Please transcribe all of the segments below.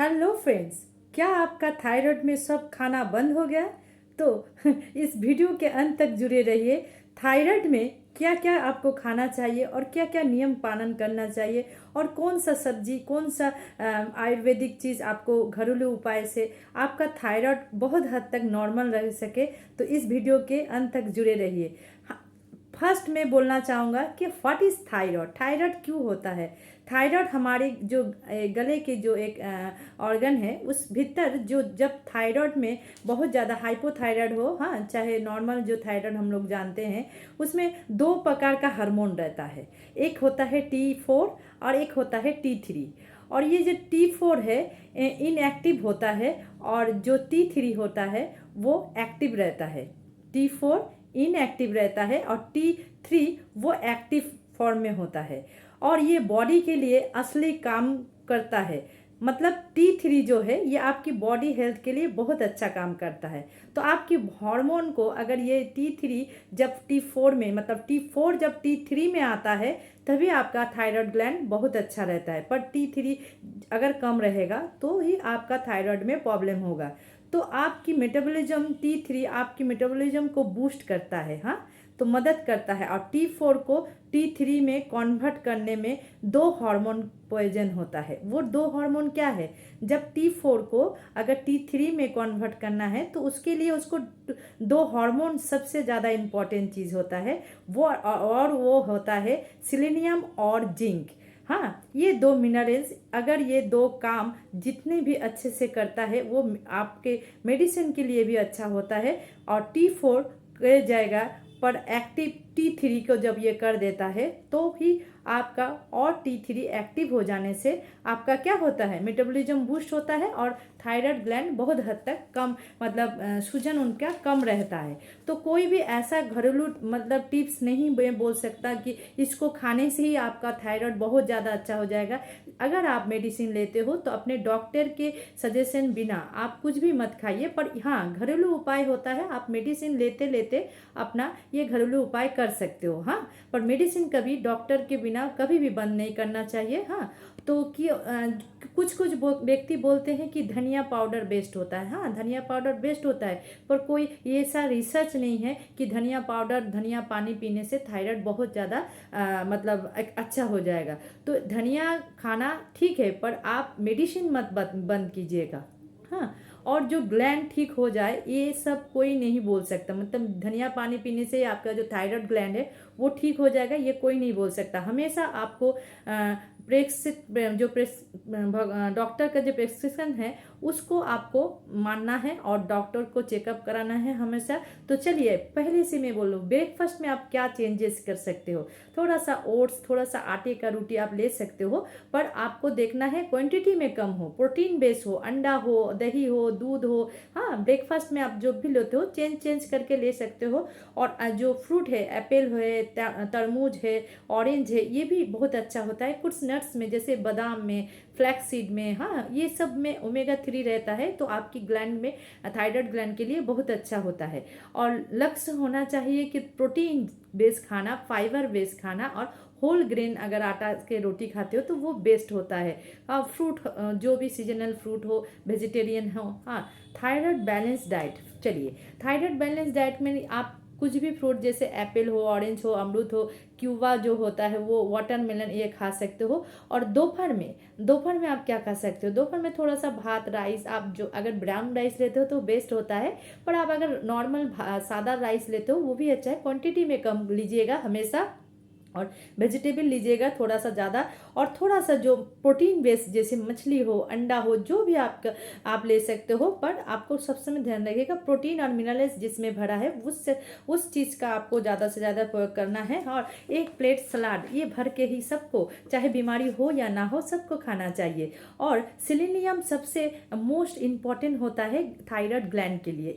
Hello friends, क्या आपका thyroid में सब खाना बंद हो गया? तो इस वीडियो के अंत तक जुड़े रहिए। थायराइड में क्या क्या आपको खाना चाहिए और क्या क्या नियम पालन करना चाहिए और कौन सा सब्जी, कौन सा आयुर्वेदिक चीज़ आपको घरेलू उपाय से आपका थायराइड बहुत हद तक नॉर्मल रह सके। तो इस वीडियो के अंत तक जुड़े रहिए। फर्स्ट मैं बोलना चाहूँगा कि व्हाट इज़ थायराइड। थायराइड क्यों होता है? थायराइड हमारे जो गले के जो एक ऑर्गन है उस भीतर जो जब थायराइड में बहुत ज़्यादा हाइपोथायराइड हो, हाँ, चाहे नॉर्मल जो थायराइड हम लोग जानते हैं, उसमें दो प्रकार का हार्मोन रहता है। एक होता है T4 और एक होता है T3। और ये जो T4 है इनएक्टिव होता है और जो T3 होता है वो एक्टिव रहता है। T4 इनएक्टिव रहता है और T3 वो एक्टिव फॉर्म में होता है और ये बॉडी के लिए असली काम करता है। मतलब T3 जो है ये आपकी बॉडी हेल्थ के लिए बहुत अच्छा काम करता है। तो आपकी हार्मोन को अगर ये T3 जब T4 में, मतलब T4 जब T3 में आता है तभी आपका थायराइड ग्लैंड बहुत अच्छा रहता है। पर T3 अगर कम रहेगा तो ही आपका थायराइड में प्रॉब्लम होगा। तो आपकी मेटाबॉलिज्म T3 आपकी मेटाबॉलिज्म को बूस्ट करता है, हाँ, तो मदद करता है। और T4 को T3 में कन्वर्ट करने में दो हार्मोन प्रयोजन होता है। वो दो हार्मोन क्या है? जब T4 को अगर T3 में कन्वर्ट करना है तो उसके लिए उसको दो हार्मोन सबसे ज़्यादा इम्पोर्टेंट चीज़ होता है। वो होता है सिलेनियम और जिंक। हाँ, ये दो मिनरल्स अगर ये दो काम जितने भी अच्छे से करता है वो आपके मेडिसिन के लिए भी अच्छा होता है। और T4 कर जाएगा पर एक्टिव T3 को जब ये कर देता है तो ही आपका, और T3 एक्टिव हो जाने से आपका क्या होता है, मेटाबॉलिज्म बूस्ट होता है और थायराइड ग्लैंड बहुत हद तक कम, मतलब सूजन उनका कम रहता है। तो कोई भी ऐसा घरेलू मतलब टिप्स नहीं मैं बोल सकता कि इसको खाने से ही आपका थायराइड बहुत ज़्यादा अच्छा हो जाएगा। अगर आप मेडिसिन लेते हो तो अपने डॉक्टर के सजेशन बिना आप कुछ भी मत खाइए। पर हाँ, घरेलू उपाय होता है, आप मेडिसिन लेते लेते अपना ये घरेलू उपाय कर सकते हो। हाँ, पर मेडिसिन कभी डॉक्टर के बिना कभी भी बंद नहीं करना चाहिए। हाँ, तो कि कुछ कुछ व्यक्ति बोलते हैं कि धनिया पाउडर बेस्ट होता है। हाँ, धनिया पाउडर बेस्ट होता है, पर कोई ऐसा रिसर्च नहीं है कि धनिया पाउडर, धनिया पानी पीने से थायराइड बहुत ज़्यादा मतलब अच्छा हो जाएगा। तो धनिया खाना ठीक है पर आप मेडिसिन मत बंद कीजिएगा। हाँ, और जो ग्लैंड ठीक हो जाए ये सब कोई नहीं बोल सकता। मतलब धनिया पानी पीने से आपका जो थायराइड ग्लैंड है वो ठीक हो जाएगा ये कोई नहीं बोल सकता। हमेशा आपको डॉक्टर का जो प्रेस्क्रिप्शन है उसको आपको मानना है और डॉक्टर को चेकअप कराना है हमेशा। तो चलिए पहले से मैं बोलूँ, ब्रेकफास्ट में आप क्या चेंजेस कर सकते हो? थोड़ा सा ओट्स, थोड़ा सा आटे का रोटी आप ले सकते हो, पर आपको देखना है क्वांटिटी में कम हो, प्रोटीन बेस हो, अंडा हो, दही हो, दूध हो। हाँ, ब्रेकफास्ट में आप जो भी लेते हो चेंज करके ले सकते हो। और जो फ्रूट है, एप्पल है, तरबूज है, ऑरेंज है, ये भी बहुत अच्छा होता है। कुछ नट्स में जैसे बादाम में, फ्लैक्स सीड में, हाँ, ये सब में ओमेगा 3 रहता है तो आपकी ग्लैंड में, थायराइड ग्लैंड के लिए बहुत अच्छा होता है। और लक्ष्य होना चाहिए कि प्रोटीन बेस्ड खाना, फाइबर बेस्ड खाना और होल ग्रेन, अगर आटा के रोटी खाते हो तो वो बेस्ट होता है। फ्रूट, जो भी सीजनल फ्रूट हो, वेजिटेरियन हो। हाँ, थायराइड बैलेंस डाइट। चलिए, थायराइड बैलेंस डाइट में आप कुछ भी फ्रूट जैसे एप्पल हो, ऑरेंज हो, अमरूद हो, क्यूबा जो होता है वो, वाटरमेलन, ये खा सकते हो। और दोपहर में आप क्या खा सकते हो? दोपहर में थोड़ा सा भात, राइस, आप जो अगर ब्राउन राइस लेते हो तो बेस्ट होता है, पर आप अगर नॉर्मल सादा राइस लेते हो वो भी अच्छा है। क्वांटिटी में कम लीजिएगा हमेशा और वेजिटेबल लीजिएगा थोड़ा सा ज़्यादा। और थोड़ा सा जो प्रोटीन बेस्ड जैसे मछली हो, अंडा हो, जो भी आप ले सकते हो, पर आपको सब समय ध्यान रखिएगा प्रोटीन और मिनरल्स जिसमें भरा है उस चीज़ का आपको ज़्यादा से ज़्यादा प्रयोग करना है। और एक प्लेट सलाद ये भर के ही सबको, चाहे बीमारी हो या ना हो, सबको खाना चाहिए। और सिलेनियम सबसे मोस्ट इम्पॉर्टेंट होता है थायराइड ग्लैंड के लिए।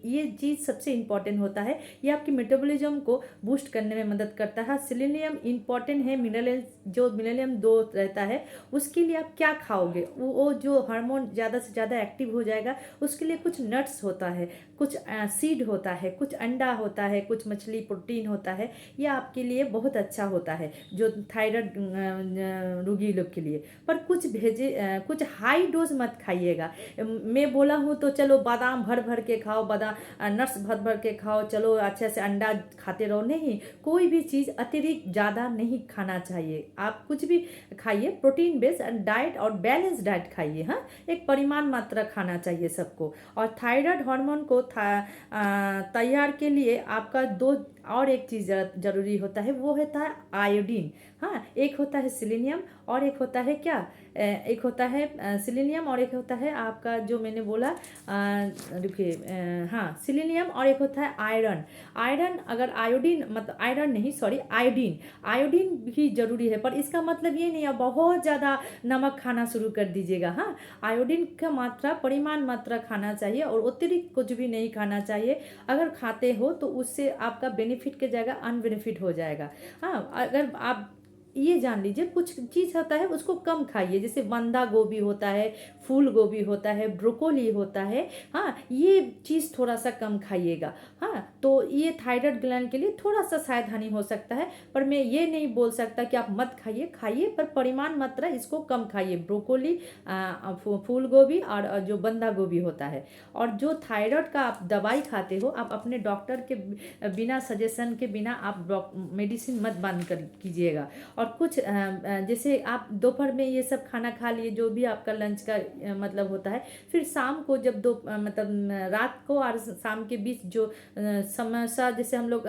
ये चीज़ सबसे इम्पॉर्टेंट होता है। ये आपकी मेटाबॉलिज्म को बूस्ट करने में मदद करता है। सेलेनियम इम्पॉर्टेंट है, मिनरल जो मिनरलियम 2 रहता है उसके लिए आप क्या खाओगे, वो जो हार्मोन ज़्यादा से ज़्यादा एक्टिव हो जाएगा उसके लिए कुछ नट्स होता है, कुछ सीड होता है, कुछ अंडा होता है, कुछ मछली प्रोटीन होता है। ये आपके लिए बहुत अच्छा होता है जो थायराइड रोगी लोग के लिए। पर कुछ कुछ हाई डोज मत खाइएगा। मैं बोला हूँ तो चलो बादाम भर भर के खाओ, बादाम नट्स भर भर के खाओ, चलो अच्छे से अंडा खाते रहो, नहीं। कोई भी चीज़ अतिरिक्त ज़्यादा नहीं खाना चाहिए। आप कुछ भी खाइए, प्रोटीन बेस्ड डाइट और बैलेंस डाइट खाइए। हाँ, एक परिमाण मात्रा खाना चाहिए सबको। और थायराइड हार्मोन को तैयार के लिए आपका दो और एक चीज़ जरूरी होता है, वो होता है आयोडीन। हाँ, एक होता है सिलीनियम और एक होता है क्या, एक होता है सिलीनियम और एक होता है आपका जो मैंने बोला, रुकिए, हाँ सिलीनियम, और एक होता है आयरन। आयरन अगर आयोडीन मतलब आयरन नहीं, सॉरी आयोडीन, आयोडीन भी जरूरी है। पर इसका मतलब ये नहीं है बहुत ज़्यादा नमक खाना शुरू कर दीजिएगा। हाँ, आयोडीन का मात्रा परिमाण मात्रा खाना चाहिए और अतिरिक्त कुछ भी नहीं खाना चाहिए। अगर खाते हो तो उससे आपका बेनिफिट की जगह अनबेनिफिट हो जाएगा। हाँ, अगर आप ये जान लीजिए कुछ चीज़ होता है उसको कम खाइए, जैसे बंदा गोभी होता है, फूल गोभी होता है, ब्रोकोली होता है। हाँ, ये चीज़ थोड़ा सा कम खाइएगा। हाँ, तो ये थायराइड ग्लैंड के लिए थोड़ा सा शायद हानि हो सकता है, पर मैं ये नहीं बोल सकता कि आप मत खाइए, खाइए पर परिमाण मात्रा इसको कम खाइए। ब्रोकोली, फूल गोभी और जो बंदा गोभी होता है। और जो थायराइड का आप दवाई खाते हो, आप अपने डॉक्टर के बिना सजेशन के बिना आप मेडिसिन मत बंद कर कीजिएगा। और कुछ जैसे आप दोपहर में ये सब खाना खा लिए, जो भी आपका लंच का मतलब होता है, फिर शाम को जब मतलब रात को और शाम के बीच जो समोसा, जैसे हम लोग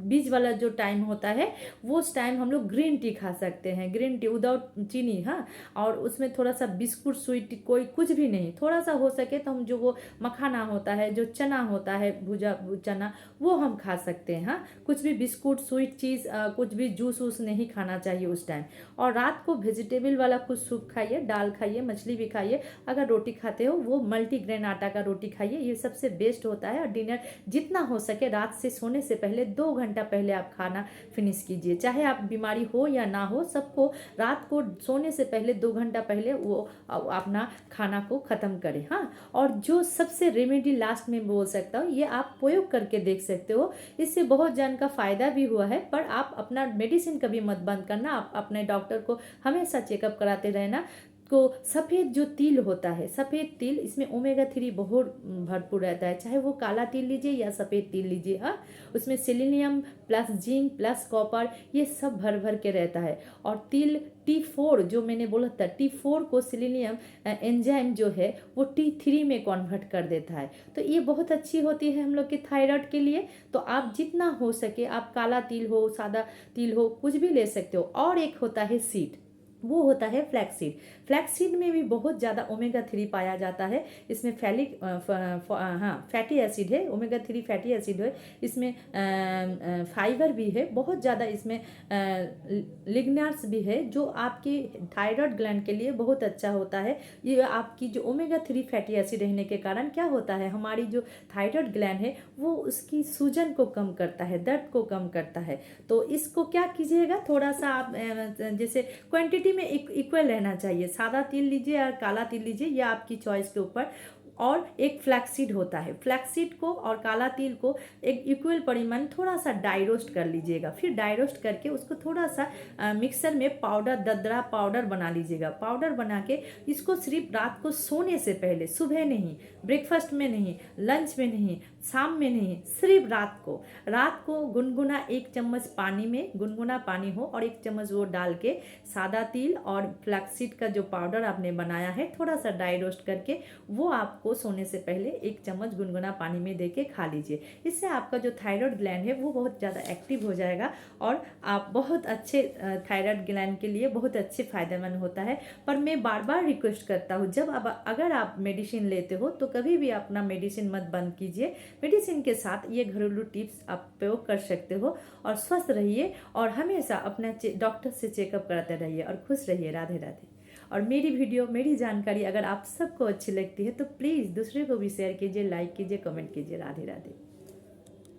बीच वाला जो टाइम होता है, वो उस टाइम हम लोग ग्रीन टी खा सकते हैं, ग्रीन टी विदाउट चीनी। हाँ, और उसमें थोड़ा सा बिस्कुट स्वीट कोई कुछ भी नहीं, थोड़ा सा हो सके तो हम जो वो मखाना होता है, जो चना होता है, भुजा चना, वो हम खा सकते हैं। हाँ, कुछ भी बिस्कुट स्वीट चीज़ कुछ भी जूस वूस नहीं खाना चाहिए उस टाइम। और रात को वेजिटेबल वाला कुछ सूप खाइए, दाल खाइए, मछली भी खाइए। अगर रोटी खाते हो वो मल्टीग्रेन आटा का रोटी खाइए, ये सबसे बेस्ट होता है। और डिनर जितना हो सके रात से सोने से पहले 2 घंटा पहले आप खाना फिनिश कीजिए। चाहे आप बीमारी हो या ना हो, सबको रात को सोने से पहले 2 घंटा पहले वो अपना खाना को ख़त्म करें। हाँ, और जो सबसे रेमेडी लास्ट में बोल सकता हूँ, ये आप प्रयोग करके देख सकते हो, इससे बहुत जन का फायदा भी हुआ है। पर आप अपना मेडिसिन कभी मत बंद करना, आप अपने डॉक्टर को हमेशा चेकअप कराते रहना। को सफ़ेद जो तिल होता है, सफ़ेद तिल, इसमें ओमेगा 3 बहुत भरपूर रहता है। चाहे वो काला तिल लीजिए या सफ़ेद तिल लीजिए। हाँ, उसमें selenium plus zinc plus copper ये सब भर भर के रहता है। और तिल T4 जो मैंने बोला था, T4 को सेलेनियम एंजाइम जो है वो T3 में कन्वर्ट कर देता है। तो ये बहुत अच्छी होती है हम लोग के थायराइड के लिए। तो आप जितना हो सके आप काला तिल हो, सादा तिल हो, कुछ भी ले सकते हो। और एक होता है सीड, वो होता है फ्लैक्सीड। फ्लैक्सीड में भी बहुत ज़्यादा ओमेगा 3 पाया जाता है। इसमें फैटी एसिड है, ओमेगा 3 फैटी एसिड है। इसमें फाइबर भी है बहुत ज़्यादा, इसमें लिग्नार्स भी है जो आपकी थायराइड ग्लैंड के लिए बहुत अच्छा होता है। ये आपकी जो ओमेगा 3 फैटी एसिड रहने के कारण क्या होता है, हमारी जो थायराइड ग्लैंड है वो उसकी सूजन को कम करता है, दर्द को कम करता है। तो इसको क्या कीजिएगा, थोड़ा सा आप जैसे क्वांटिटी में इक्वल रहना चाहिए। सादा तिल लीजिए या काला तिल लीजिए, या आपकी चॉइस के ऊपर। और एक फ्लैक्सीड होता है, फ्लैक्सीड को और काला तिल को एक इक्वल परिमाण थोड़ा सा डाई रोस्ट कर लीजिएगा। फिर डाई रोस्ट करके उसको थोड़ा सा मिक्सर में पाउडर, ददरा पाउडर बना लीजिएगा। पाउडर बना के इसको सिर्फ रात को सोने से पहले, सुबह नहीं, ब्रेकफास्ट में नहीं, लंच में नहीं, शाम में नहीं, सिर्फ रात को गुनगुना 1 चम्मच पानी में, गुनगुना पानी हो और 1 चम्मच वो डाल के सादा तिल और फ्लैक्सीड का जो पाउडर आपने बनाया है थोड़ा सा ड्राई रोस्ट करके वो आपको सोने से पहले 1 चम्मच गुनगुना पानी में देके खा लीजिए। इससे आपका जो थायराइड ग्लैंड है वो बहुत ज़्यादा एक्टिव हो जाएगा और आप बहुत अच्छे थायराइड ग्लैंड के लिए बहुत अच्छे फायदेमंद होता है। पर मैं बार बार रिक्वेस्ट करता हूँ, जब अगर आप मेडिसिन लेते हो तो कभी भी अपना मेडिसिन मत बंद कीजिए। मेडिसिन के साथ ये घरेलू टिप्स आप प्रयोग कर सकते हो और स्वस्थ रहिए और हमेशा अपना डॉक्टर से चेकअप कराते रहिए और खुश रहिए। राधे राधे। और मेरी वीडियो, मेरी जानकारी अगर आप सबको अच्छी लगती है तो प्लीज़ दूसरे को भी शेयर कीजिए, लाइक कीजिए, कमेंट कीजिए। राधे राधे।